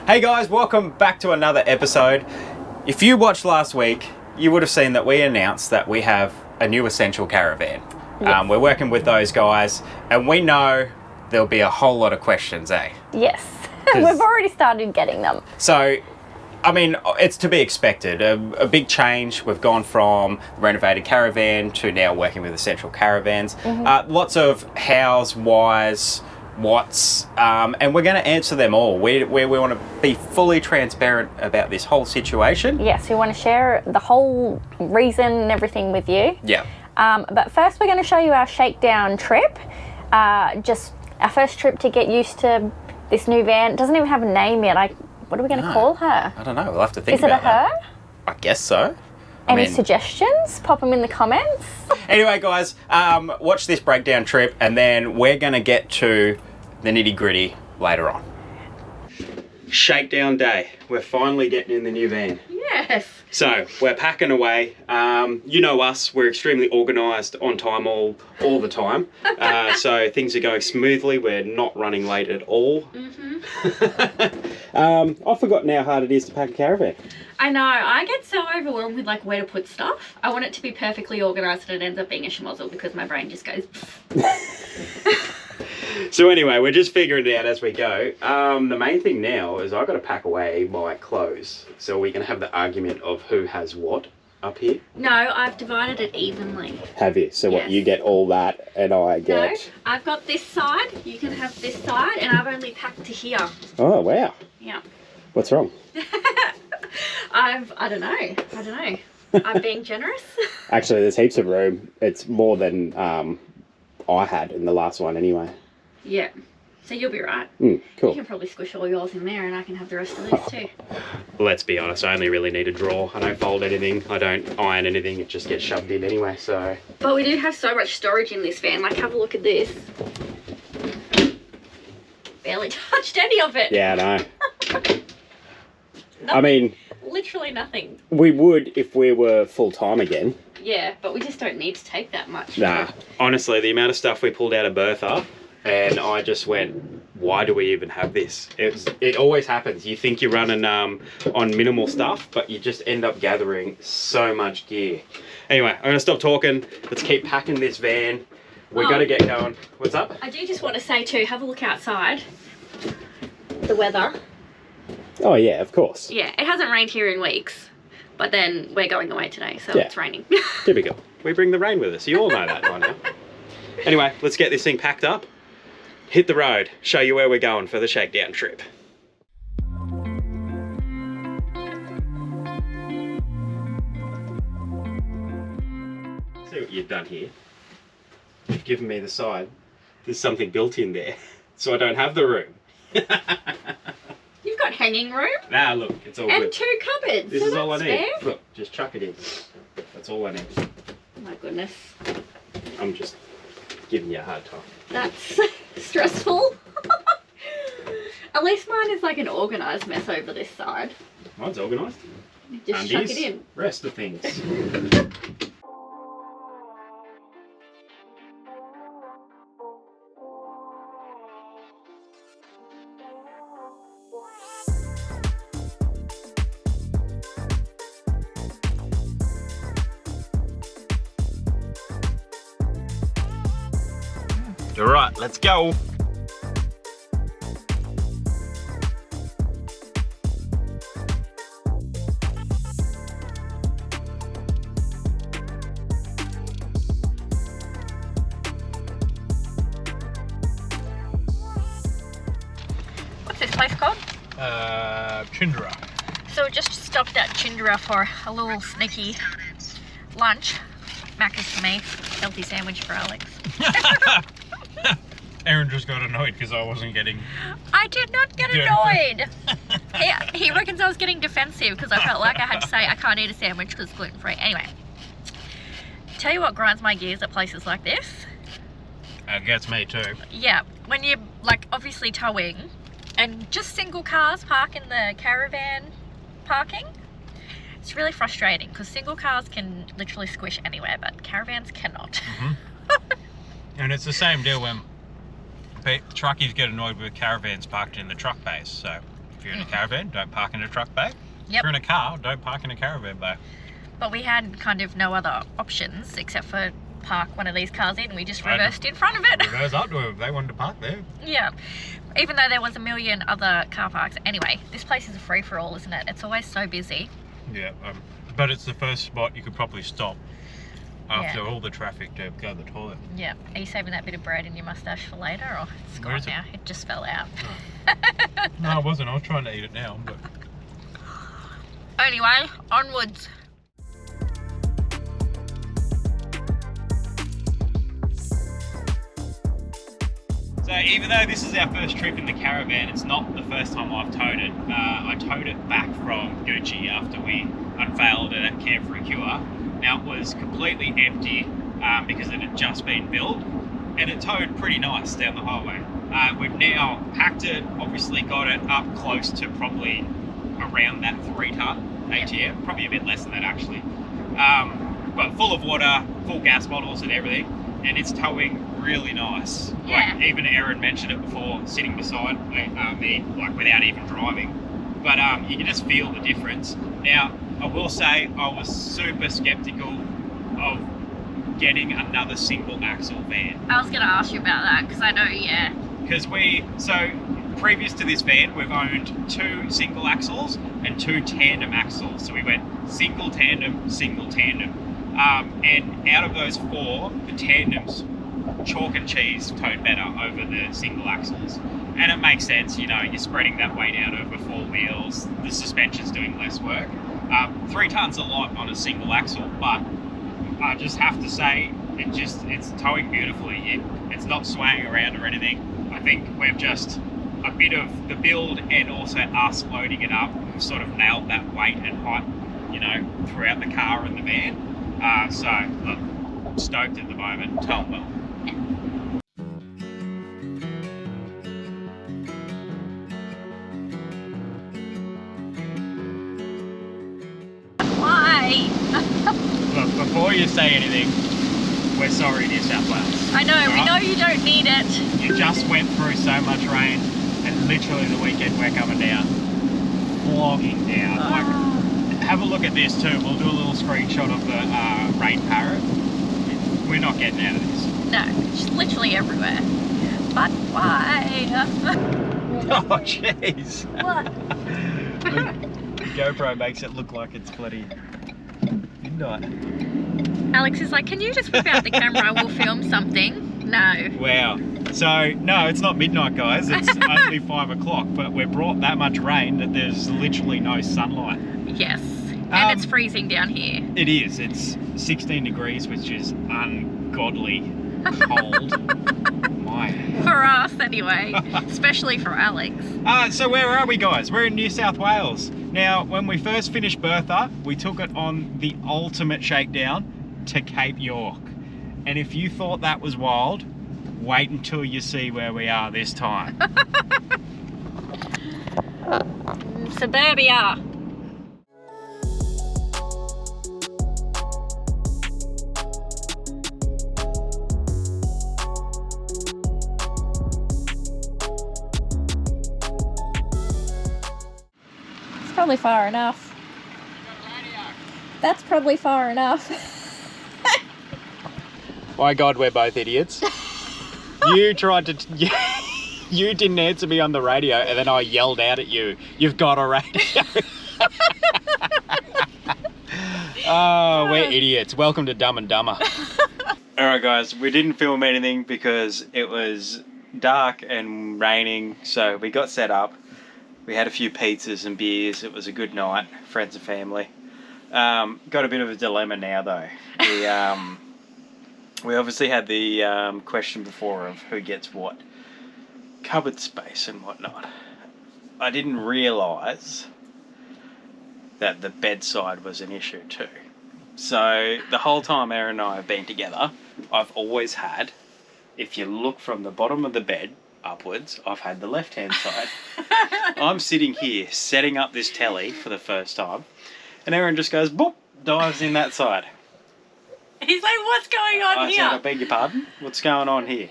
Hey guys, welcome back to another episode. If you watched last week, you would have seen that we announced that we have a new essential caravan. Yes. We're working with those guys, and we know there'll be a whole lot of questions, eh? Yes, we've already started getting them. So, I mean, it's to be expected. A big change. We've gone from renovated caravan to now working with essential caravans. Lots of hows, whys, what's, and we're going to answer them all. We want to be fully transparent about this whole situation. Yes, we want to share the whole reason and everything with you. Yeah. But first we're going to show you our shakedown trip. Just our first trip to get used to this new van. It doesn't even have a name yet. What are we going to call her? I don't know. We'll have to think Is it a about that. her? I guess so. Any suggestions? Pop them in the comments. Anyway, guys, watch this breakdown trip, and then we're going to get to the nitty-gritty later on. Shakedown day. We're finally getting in the new van. Yes. So, we're packing away. You know us, we're extremely organised, on time all the time. So, things are going smoothly. We're not running late at all. I've forgotten how hard it is to pack a caravan. I know, I get so overwhelmed with like where to put stuff. I want it to be perfectly organised and it ends up being a schmozzle because my brain just goes So anyway, we're just figuring it out as we go. The main thing now is I've got to pack away my clothes. So we can have the argument of who has what up here. No, I've divided it evenly. Have you? So what, Yes. you get all that and I get... No, I've got this side, you can have this side, and I've only packed to here. Oh, wow. Yeah. What's wrong? I don't know. I'm being generous. Actually, there's heaps of room. It's more than I had in the last one anyway. Yeah. So you'll be right. Cool. You can probably squish all yours in there and I can have the rest of these too. Let's be honest, I only really need a drawer. I don't fold anything. I don't iron anything. It just gets shoved in anyway, so... But we do have so much storage in this van. Like, have a look at this. Barely touched any of it. Yeah, I know. Nothing. I mean... Literally nothing. We would if we were full-time again. Yeah, but we just don't need to take that much. Nah. Honestly, the amount of stuff we pulled out of Bertha, and I just went, why do we even have this? It always happens. You think you're running on minimal stuff, but you just end up gathering so much gear. Anyway, I'm going to stop talking. Let's keep packing this van. We've got to get going. What's up? I do just want to say too, have a look outside. The weather. Oh, yeah, of course. Yeah, it hasn't rained here in weeks, but then we're going away today, so Yeah. it's raining. Typical. We bring the rain with us. You all know that by now. Anyway, let's get this thing packed up. Hit the road. Show you where we're going for the shakedown trip. See what you've done here. You've given me the side. There's something built in there, so I don't have the room. You've got hanging room Nah, look, it's all and good. 2 cupboards. This so is all I that's need. fair. Look, just chuck it in. That's all I need. Oh my goodness. I'm just giving you a hard time. That's stressful. At least mine is like an organised mess over this side. Mine's organised. Just chuck it in. Rest of things. All right, let's go. What's this place called? Chindra. So we just stopped at Chindra for a little sneaky lunch. Macca's for me, healthy sandwich for Alex. Erin just got annoyed because I wasn't getting... I did not get annoyed. he reckons I was getting defensive because I felt like I had to say I can't eat a sandwich because it's gluten free. Anyway, tell you what grinds my gears at places like this. It gets me too. Yeah, when you're like obviously towing and just single cars park in the caravan parking, it's really frustrating because single cars can literally squish anywhere, but caravans cannot. And it's the same deal when truckies get annoyed with caravans parked in the truck base. So If you're in a caravan, don't park in a truck bay. If Yep. you're in a car, don't park in a caravan bay. But we had kind of no other options except for park one of these cars in. We just reversed in front of it. Reverse up to them if they wanted to park there. Yeah. Even though there was a million other car parks. Anyway, this place is a free-for-all, isn't it? It's always so busy. Yeah, but it's the first spot you could probably stop after Yeah. all the traffic to go to the toilet. Yeah. Are you saving that bit of bread in your mustache for later, or it's Where gone is it? now? It just fell out. No, I wasn't. I was trying to eat it now, but Anyway, onwards. So even though this is our first trip in the caravan, it's not the first time I've towed it. I towed it back from Gucci after we unveiled it at Camp Cure. Now it was completely empty because it had just been built, and it towed pretty nice down the highway. We've now packed it, obviously got it up close to probably around that 3-ton ATM, probably a bit less than that actually. But full of water, full gas bottles and everything, and it's towing really nice. Yeah. Like even Erin mentioned it before, sitting beside me, like without even driving. But you can just feel the difference. Now, I will say I was super skeptical of getting another single axle van. I was going to ask you about that because I know, yeah. Because so previous to this van, we've owned 2 single axles and 2 tandem axles. So we went single tandem, single tandem. And out of those 4, the tandems chalk and cheese towed better over the single axles. And it makes sense, you know, you're spreading that weight out over 4 wheels, the suspension's doing less work. 3 tons a lot on a single axle, but I just have to say, it's towing beautifully. It's not swaying around or anything. I think we've just, a bit of the build and also us loading it up, we've sort of nailed that weight and height, you know, throughout the car and the van. So, look, I'm stoked at the moment, towing well. Why? Look, before you say anything, we're sorry, New South Wales. I know, we Right? know you don't need it. You just went through so much rain, and literally the weekend we're coming down, flogging down. Like, have a look at this too. We'll do a little screenshot of the rain parrot. We're not getting out of this. No, it's literally everywhere. But why? Oh, jeez. What? The GoPro makes it look like it's bloody midnight. Alex is like, can you just whip out the camera? We'll film something. No. Wow. So, no, it's not midnight, guys. It's only 5 o'clock, but we're brought that much rain that there's literally no sunlight. Yes. And it's freezing down here. It is. It's 16 degrees, which is ungodly cold. My. For us, anyway. Especially for Alex. So where are we, guys? We're in New South Wales. Now, when we first finished Bertha, we took it on the ultimate shakedown to Cape York. And if you thought that was wild, wait until you see where we are this time. Suburbia. It's probably far enough. That's probably far enough. My God, we're both idiots. You tried to... You didn't answer me on the radio, and then I yelled out at you, "You've got a radio." Oh, we're idiots. Welcome to Dumb and Dumber. Alright guys, we didn't film anything because it was dark and raining, so we got set up. We had a few pizzas and beers. It was a good night, friends and family. Got a bit of a dilemma now though. We obviously had the question before of who gets what cupboard space and whatnot. I didn't realise that the bedside was an issue too. So the whole time Erin and I have been together, I've always had, if you look from the bottom of the bed upwards, I've had the left hand side. I'm sitting here setting up this telly for the first time, and Erin just goes boop, dives in that side. He's like, what's going on I here? said, I beg your pardon? What's going on here?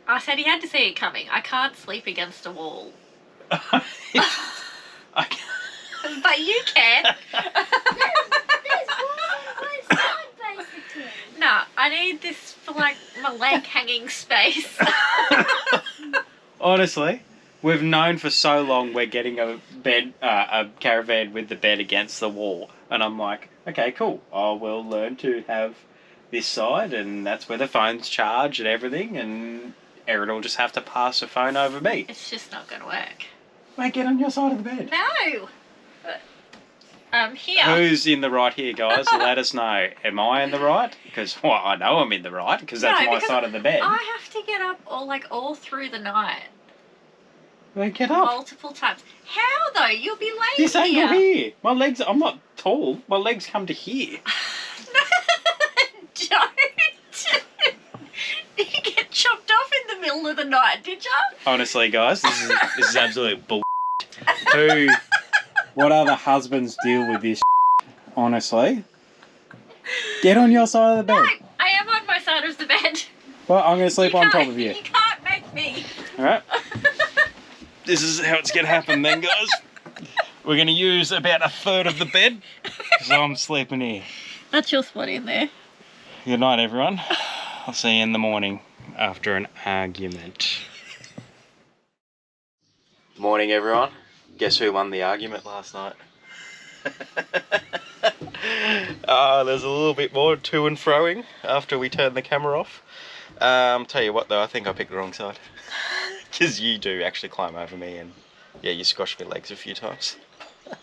I said he had to see it coming. I can't sleep against a wall. But you can. No, I need this for like my leg hanging space. Honestly, we've known for so long we're getting a bed, a caravan with the bed against the wall, and I'm like, okay, cool. I will learn to have this side, and that's where the phone's charged and everything, and Erin will just have to pass the phone over me. It's just not going to work. Mate, get on your side of the bed. No. Here. Who's in the right here, guys? Let us know. Am I in the right? Because well, I know I'm in the right because that's my side of the bed. I have to get up all through the night. Well, get up. Multiple times. How though? You'll be laying This angle here. here. My legs. I'm not tall. My legs come to here. Don't. You get chopped off in the middle of the night, did you? Honestly, guys, this is absolute bull. Who? What other husbands deal with this? Honestly, get on your side of the bed. No, I am on my side of the bed. Well, I'm going to sleep on top of you. You can't make me. All right. This is how it's going to happen then, guys. We're going to use about a third of the bed because I'm sleeping here. That's your spot in there. Good night, everyone. I'll see you in the morning after an argument. Morning, everyone. Guess who won the argument last night? There's a little bit more to and froing after we turned the camera off. Tell you what though, I think I picked the wrong side. Because you do actually climb over me and yeah, you squashed my legs a few times.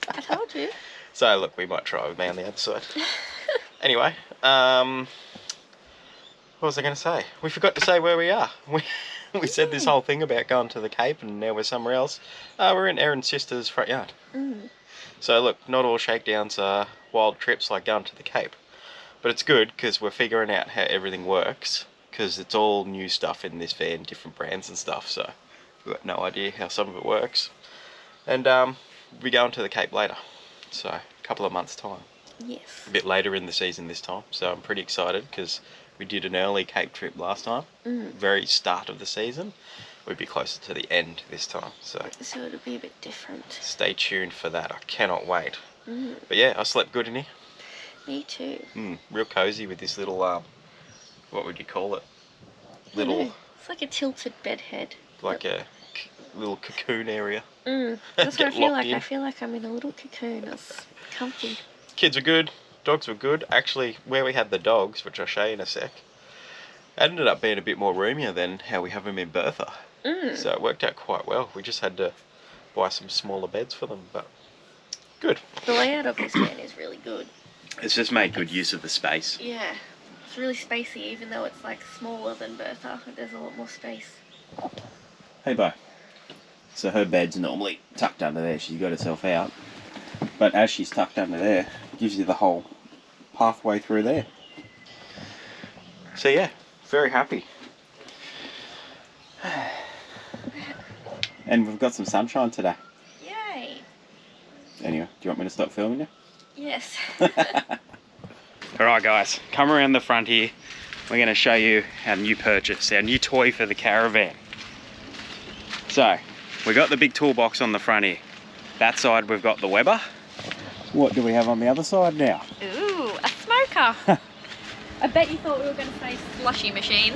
I told you. So look, we might try with me on the other side. Anyway, what was I going to say? We forgot to say where we are. We said this whole thing about going to the Cape and now we're somewhere else. We're in Erin's sister's front yard. So look, not all shakedowns are wild trips like going to the Cape. But it's good because we're figuring out how everything works because it's all new stuff in this van, different brands and stuff. So we've got no idea how some of it works. And we'll be going to the Cape later. So a couple of months' time. Yes. A bit later in the season this time. So I'm pretty excited because we did an early Cape trip last time, very start of the season. We'd be closer to the end this time, so it'll be a bit different. Stay tuned for that. I cannot wait. But yeah, I slept good in here. Me too. Real cozy with this little what would you call it? Little. It's like a tilted bed head. Like a little cocoon area. That's what I Get feel locked like. in. I feel like I'm in a little cocoon. It's comfy. Kids were good. Dogs were good. Actually, where we had the dogs, which I'll show you in a sec, ended up being a bit more roomier than how we have them in Bertha. So it worked out quite well. We just had to buy some smaller beds for them, but good. The layout of this van is really good. It's just made good use of the space. Yeah. It's really spacey, even though it's like smaller than Bertha. There's a lot more space. Hey, Bo. So her bed's normally tucked under there. She's got herself out. But as she's tucked under there, it gives you the whole pathway through there. So yeah, very happy. And we've got some sunshine today. Yay! Anyway, do you want me to stop filming you? Yes. Alright guys, come around the front here. We're going to show you our new purchase, our new toy for the caravan. So, we got the big toolbox on the front here. That side we've got the Weber. What do we have on the other side now? Ooh, a smoker. I bet you thought we were going to say slushy machine.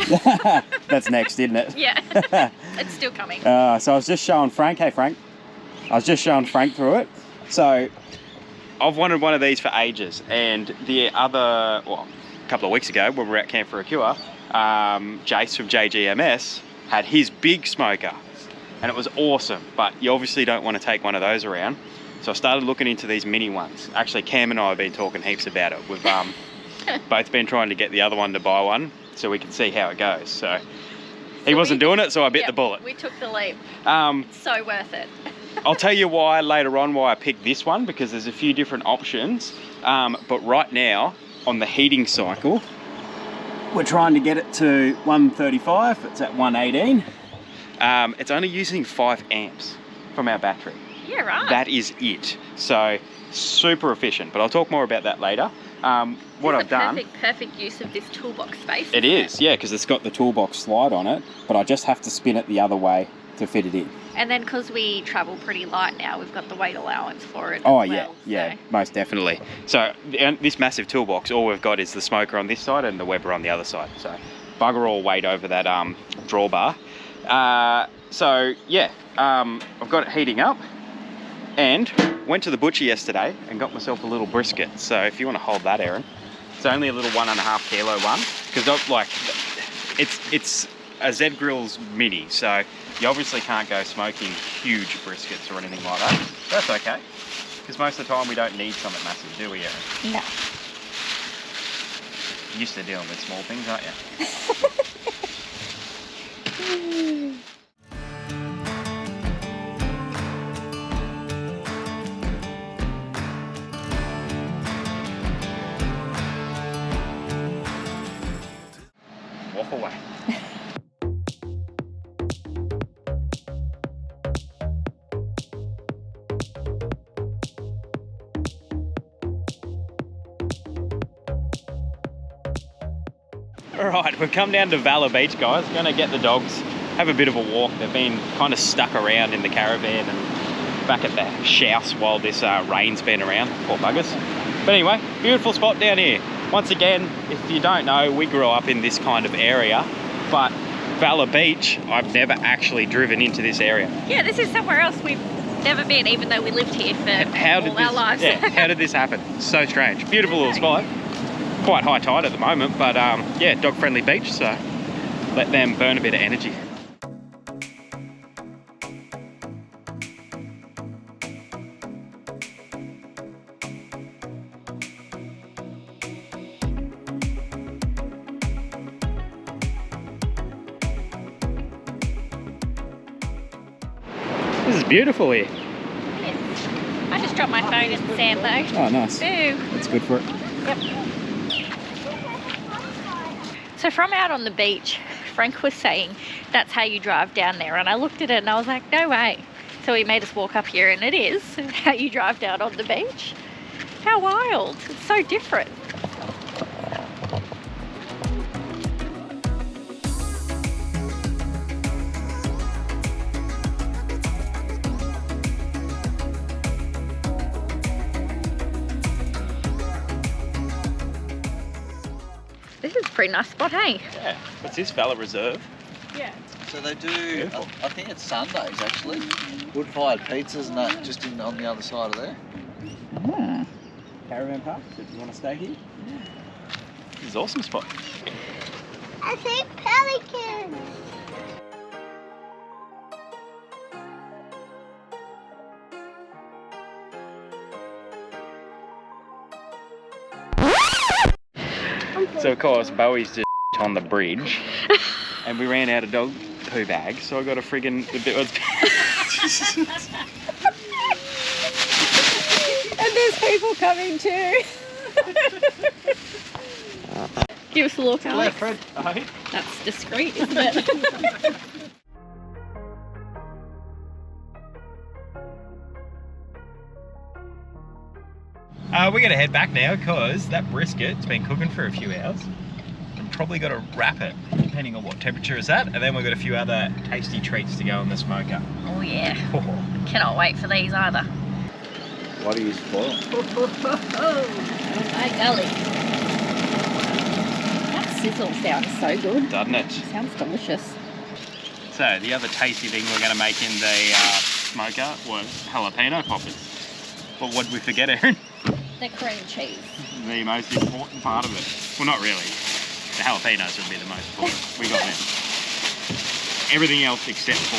That's next, isn't it? Yeah, it's still coming. So I was just showing Frank. Hey, Frank. I was just showing Frank through it. So I've wanted one of these for ages, and the other, well, a couple of weeks ago when we were at Camp for a Cure, Jace from JGMS had his big smoker, and it was awesome, but you obviously don't want to take one of those around. So I started looking into these mini ones. Actually, Cam and I have been talking heaps about it. We've both been trying to get the other one to buy one so we can see how it goes. So he wasn't doing it, so I bit the bullet. We took the leap. So worth it. I'll tell you why later on why I picked this one, because there's a few different options. But right now, on the heating cycle, we're trying to get it to 135. It's at 118. it's only using 5 amps from our battery. Yeah, right. That is it. So super efficient, but I'll talk more about that later. What I've done. Perfect use of this toolbox space. It is, yeah, because it's got the toolbox slide on it, but I just have to spin it the other way to fit it in. And then because we travel pretty light now, we've got the weight allowance for it. Oh as yeah, well, yeah, so. most definitely. So this massive toolbox, all we've got is the smoker on this side and the Weber on the other side. So bugger all weight over that drawbar. So yeah, I've got it heating up, and went to the butcher yesterday and got myself a little brisket. So if you want to hold that, Erin, it's only a little 1.5 kilo one, because like it's a Z Grill's mini, so you obviously can't go smoking huge briskets or anything like that. That's okay, because most of the time we don't need something massive, do we, Erin? No. You're used to dealing with small things, aren't you? Walk away. Alright, we've come down to Valor Beach, guys. Gonna get the dogs, have a bit of a walk. They've been kind of stuck around in the caravan and back at the house while this rain's been around, poor buggers. But anyway, beautiful spot down here. Once again, if you don't know, we grew up in this kind of area, but Valor Beach, I've never actually driven into this area. Yeah, this is somewhere else we've never been, even though we lived here for our lives. Yeah, how did this happen? So strange. Beautiful little spot. Quite high tide at the moment, but yeah, dog friendly beach, so let them burn a bit of energy. This is beautiful here. Yes. I just dropped my phone in the sand though. Oh, nice. Boo. That's good for it. Yep. So from out on the beach, Frank was saying that's how you drive down there, and I looked at it and I was like, no way. So he made us walk up here, and it is how you drive down on the beach. How wild. It's so different. This is a pretty nice spot, hey? Yeah. What's this, Valor Reserve? Yeah. So they do, Beautiful. I think it's Sundays actually, wood-fired pizzas and that just on the other side of there. Caravan park, if you want to stay here. This is an awesome spot. I see pelicans. So of course, Bowie's just on the bridge, and we ran out of dog poo bags, so I got a friggin' And there's people coming too. Give us a look, Alex. Fred. That's discreet, isn't it? We're gonna head back now because that brisket's been cooking for a few hours. We've probably got to wrap it, depending on what temperature it's at, and then we've got a few other tasty treats to go in the smoker. Oh yeah. Cannot wait for these either. What do you spoil? Oh my golly. That sizzle sounds so good. Doesn't it? Sounds delicious. So the other tasty thing we're going to make in the smoker was jalapeno poppers. But what did we forget, Erin? The cream cheese. The most important part of it. Well, not really. The jalapenos would be the most important. We got them. Everything else except for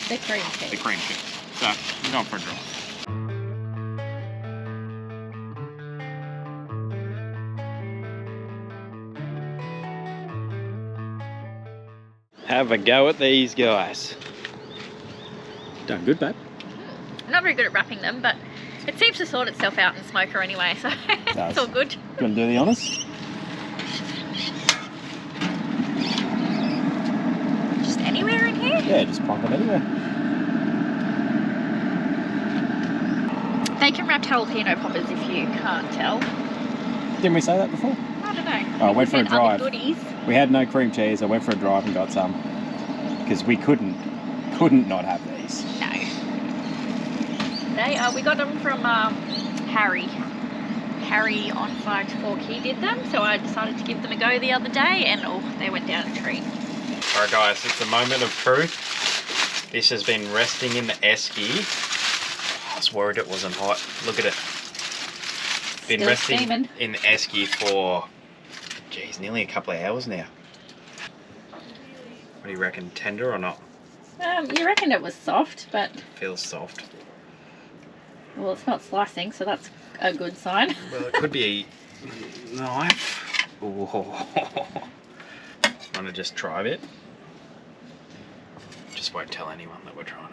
The cream cheese. the cream cheese. So we're going for a drive. Have a go at these guys. Done good, babe. I'm not very good at wrapping them, but it seems to sort itself out in the smoker anyway, so it's all good. Do you want to do the honours? Just anywhere in here? Yeah, just plonk them anywhere. Bacon wrapped jalapeno poppers if you can't tell. Didn't we say that before? I don't know. Oh, I went for a drive. Other goodies. We had no cream cheese. I went for a drive and got some because we couldn't couldn't not have these. No. They we got them from Harry. Harry on 5 to Fork, he did them, so I decided to give them a go the other day, and oh, they went down a treat. Alright guys, it's the moment of truth. This has been resting in the esky. I was worried it wasn't hot. Look at it. Been Still resting steaming. in the esky for, geez, nearly a couple of hours now. What do you reckon, tender or not? You reckon it was soft, but Feels soft. well, it's not slicing, so that's a good sign. Well, it could be a knife. Ooh. Want to just try a bit? Just won't tell anyone that we're trying it.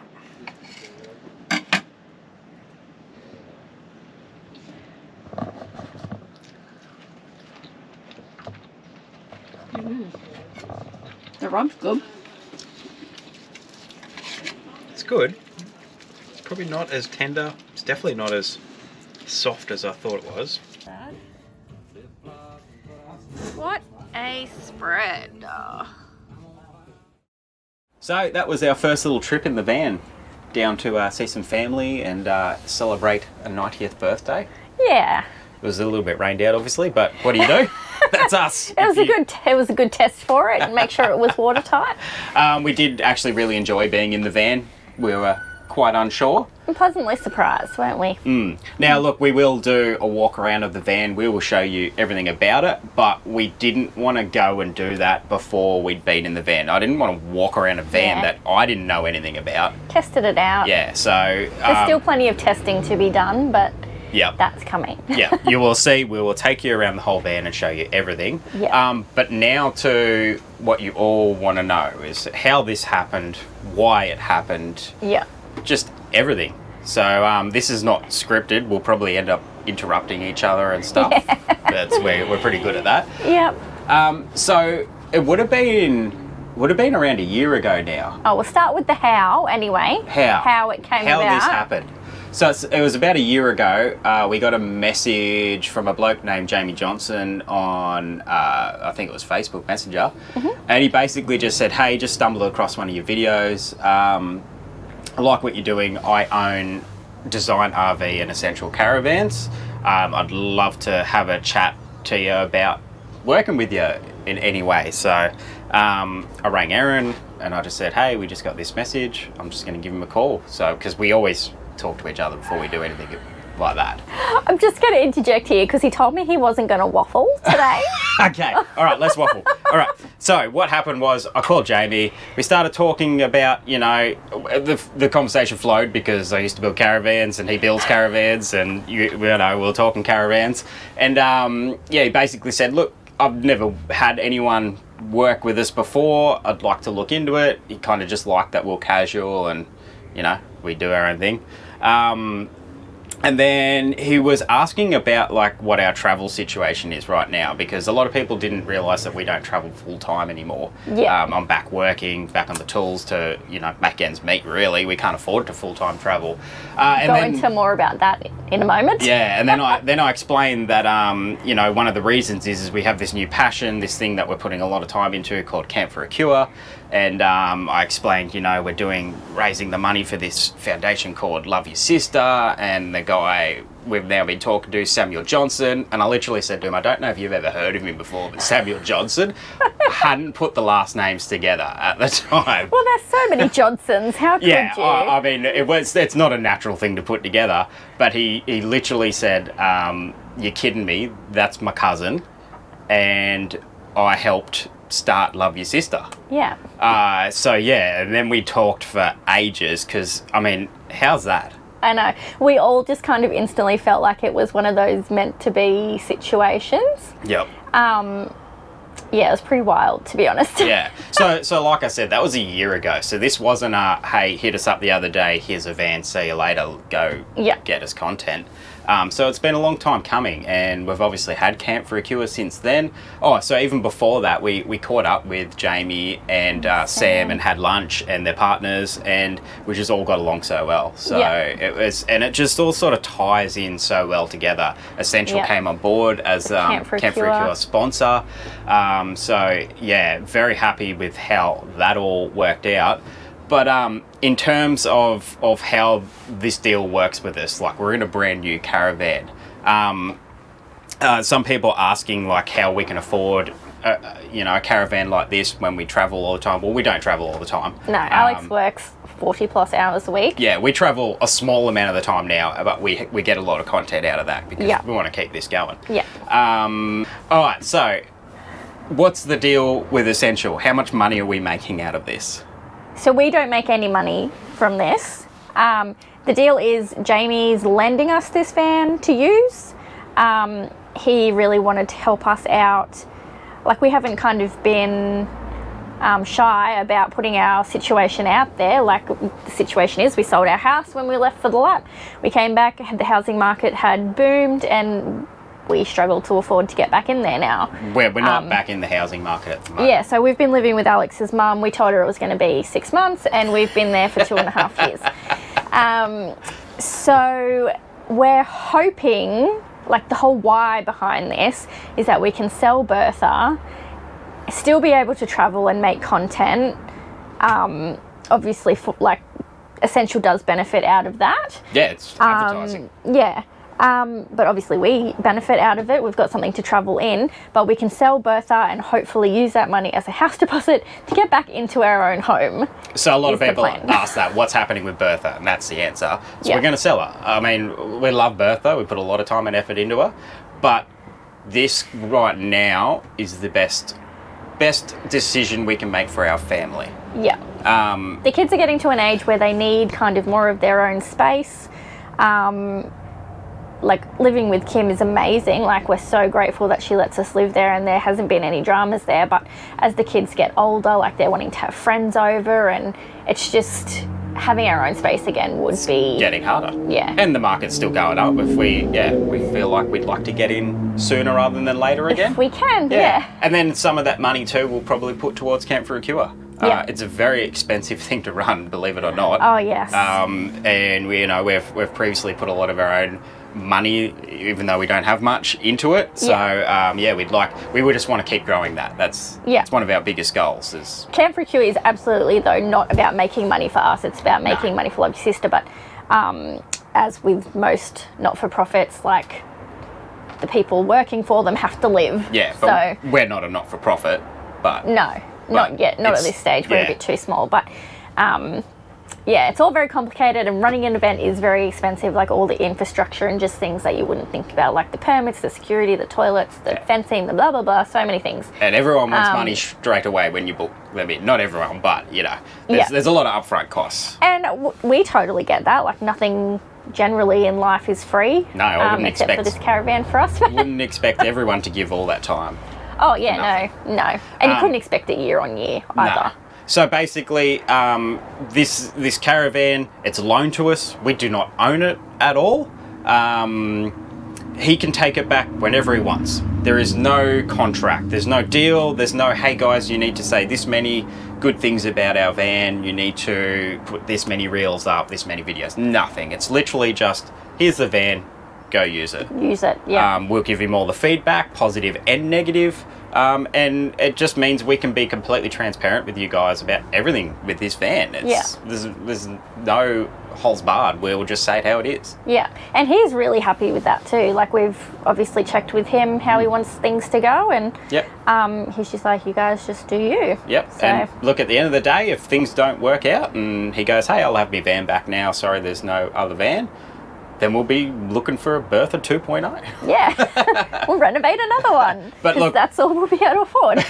The rub's good. It's good. It's probably not as tender. It's definitely not as soft as I thought it was. What a spread. So that was our first little trip in the van down to see some family and celebrate a 90th birthday. Yeah. It was a little bit rained out, obviously, but what do you do? That's us. It was a good test for it and make sure it was watertight. We did actually really enjoy being in the van. We were quite unsure. I'm pleasantly surprised, weren't we? Now look, we will do a walk around of the van. We will show you everything about it, but we didn't want to go and do that before we'd been in the van. I didn't want to walk around a van that I didn't know anything about. Tested it out. Yeah, so... There's still plenty of testing to be done, but yeah, that's coming. yeah, you will see. We will take you around the whole van and show you everything. Yeah. But now to what you all want to know is how this happened, why it happened, Yeah. just everything. So this is not scripted. We'll probably end up interrupting each other and stuff. That's where we're pretty good at that. Yep. So it would have been around a year ago now. Oh, we'll start with the how anyway. How it came about. How this happened. So it was about a year ago. We got a message from a bloke named Jamie Johnson on, I think it was Facebook Messenger. And he basically just said, hey, just stumbled across one of your videos. I like what you're doing. I own Design RV and Essential Caravans. I'd love to have a chat to you about working with you in any way. So I rang Erin and I just said, hey, we just got this message. I'm just going to give him a call. So, because we always talk to each other before we do anything like that. I'm just going to interject here because he told me he wasn't going to waffle today. Okay, all right, let's waffle. All right, so what happened was I called Jamie. We started talking about, you know, the conversation flowed because I used to build caravans and he builds caravans and, you know, we were talking caravans. And, yeah, he basically said, look, I've never had anyone work with us before. I'd like to look into it. He kind of just liked that we're casual and, you know, we do our own thing. And then he was asking about like what our travel situation is right now, because a lot of people didn't realise that we don't travel full time anymore. Yeah. I'm back working, back on the tools to, you know, make ends meet really. We can't afford to full time travel. Go into more about that in a moment. Yeah, and then I explained that you know, one of the reasons is we have this new passion, this thing that we're putting a lot of time into called Camp for a Cure. And I explained, you know, we're raising the money for this foundation called Love Your Sister, and the guy we've now been talking to, Samuel Johnson, and I literally said to him, I don't know if you've ever heard of him before, but Samuel Johnson hadn't put the last names together at the time. Well, there's so many Johnsons. How could you? I mean, it's not a natural thing to put together, but he literally said, you're kidding me, that's my cousin, and I helped start Love Your Sister. Yeah. So yeah, and then we talked for ages because, I mean, how's that? I know. We all just kind of instantly felt like it was one of those meant to be situations. Yep. Yeah, it was pretty wild, to be honest. Yeah. So like I said, that was a year ago. So this wasn't a, hey, hit us up the other day, here's a van, see you later, go get us content. So it's been a long time coming, and we've obviously had Camp for a Cure since then. Oh, so even before that, we caught up with Jamie and Sam and had lunch and their partners, and we just all got along so well. So it just all sort of ties in so well together. Essential came on board as Camp for a Cure sponsor. So yeah, very happy with how that all worked out. But in terms of how this deal works with us, like we're in a brand new caravan. Some people are asking like how we can afford a caravan like this when we travel all the time. Well, we don't travel all the time. No, Alex works 40 plus hours a week. Yeah, we travel a small amount of the time now, but we get a lot of content out of that because we want to keep this going. Yeah. All right, so what's the deal with Essential? How much money are we making out of this? So we don't make any money from this. The deal is Jamie's lending us this van to use. He really wanted to help us out. Like, we haven't kind of been shy about putting our situation out there. Like, the situation is we sold our house when we left for the lap. We came back, the housing market had boomed, and we struggled to afford to get back in there now. We're not back in the housing market at the moment. Yeah, so we've been living with Alex's mum. We told her it was going to be 6 months, and we've been there for 2.5 years. So we're hoping, like, the whole why behind this is that we can sell Bertha, still be able to travel and make content. Obviously, Essential does benefit out of that. Yeah, it's advertising. But obviously we benefit out of it. We've got something to travel in, but we can sell Bertha and hopefully use that money as a house deposit to get back into our own home. So a lot of people ask that, what's happening with Bertha? And that's the answer. So we're going to sell her. I mean, we love Bertha. We put a lot of time and effort into her. But this right now is the best decision we can make for our family. Yeah. The kids are getting to an age where they need kind of more of their own space. Like, living with Kim is amazing. Like, we're so grateful that she lets us live there and there hasn't been any dramas there. But as the kids get older, like, they're wanting to have friends over, and it's just having our own space again would be getting harder. Yeah. And the market's still going up. If we feel like we'd like to get in sooner rather than later again. If we can, yeah. And then some of that money too we'll probably put towards Camp for a Cure. It's a very expensive thing to run, believe it or not. Oh yes. And we've previously put a lot of our own money, even though we don't have much, into it. So we would just want to keep growing that. That's one of our biggest goals. Is Camp for Cure is absolutely though not about making money for us. It's about making money for Love Your Sister. But as with most not-for-profits, like, the people working for them have to live. Yeah. But so we're not a not-for-profit. But no. Not yet, not at this stage. We're a bit too small, but it's all very complicated, and running an event is very expensive, like all the infrastructure and just things that you wouldn't think about, like the permits, the security, the toilets, the fencing, the blah, blah, blah, so many things. And everyone wants money straight away when you book. I mean, not everyone, but, there's a lot of upfront costs. And we totally get that. Like, nothing generally in life is free. No, I wouldn't except for this caravan for us. Wouldn't expect everyone to give all that time. Oh, yeah, no. And you couldn't expect it year on year either. No. So basically, this caravan, it's loaned to us. We do not own it at all. He can take it back whenever he wants. There is no contract. There's no deal. There's no, hey guys, you need to say this many good things about our van. You need to put this many reels up, this many videos. Nothing. It's literally just, here's the van. Go use it. We'll give him all the feedback, positive and negative, and it just means we can be completely transparent with you guys about everything with this van. There's no holes barred. We'll just say it how it is. Yeah, and he's really happy with that too. Like, we've obviously checked with him how he wants things to go, and he's just like, you guys just do you. Yep. So, and look, at the end of the day, if things don't work out and he goes, hey, I'll have my van back now, sorry there's no other van, then we'll be looking for a Bertha 2.0. Yeah, we'll renovate another one. But look, that's all we'll be able to afford.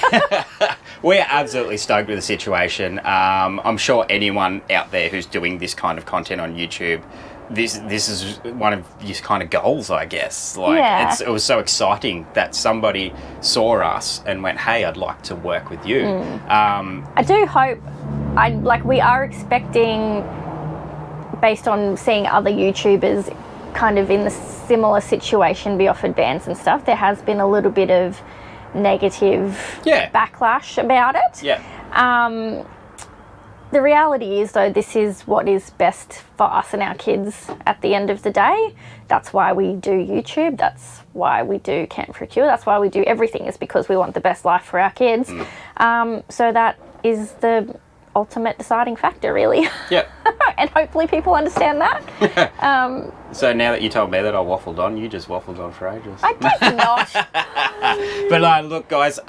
We're absolutely stoked with the situation. I'm sure anyone out there who's doing this kind of content on YouTube, this is one of your kind of goals, I guess. Like, it was so exciting that somebody saw us and went, hey, I'd like to work with you. I do hope, we are expecting, based on seeing other YouTubers kind of in the similar situation be offered bans and stuff, there has been a little bit of negative backlash about it. The reality is, though, this is what is best for us and our kids at the end of the day. That's why we do YouTube. That's why we do Camp for a Cure. That's why we do everything, is because we want the best life for our kids. So that is the ultimate deciding factor, really. Yep. And hopefully people understand that. So now that you told me that I waffled on, you just waffled on for ages. I did not. But look, guys,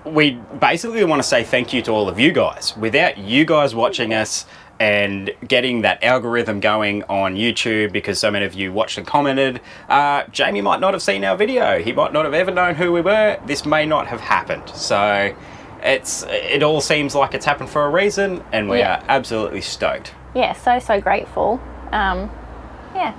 we basically want to say thank you to all of you guys. Without you guys watching us and getting that algorithm going on YouTube, because so many of you watched and commented, Jamie might not have seen our video. He might not have ever known who we were. This may not have happened. So it all seems like it's happened for a reason, and we are absolutely stoked. Yeah, so grateful. Yeah.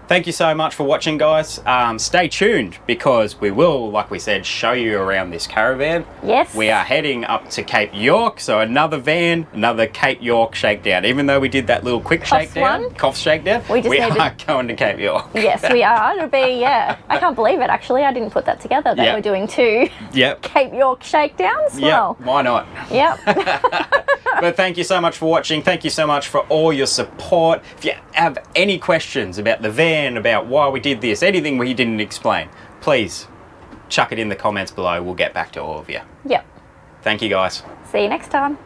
Thank you so much for watching, guys. Stay tuned, because we will, like we said, show you around this caravan. Yes. We are heading up to Cape York, so another van, another Cape York shakedown. Even though we did that little quick shakedown, Coffs shakedown, we are going to Cape York. Yes, we are. It'll be, I can't believe it, actually. I didn't put that together, that we're doing 2 Cape York shakedowns. Well, why not? Yep. But thank you so much for watching. Thank you so much for all your support. If you have any questions about the van, about why we did this, anything we didn't explain, please chuck it in the comments below. We'll get back to all of you. Yep. Thank you, guys. See you next time.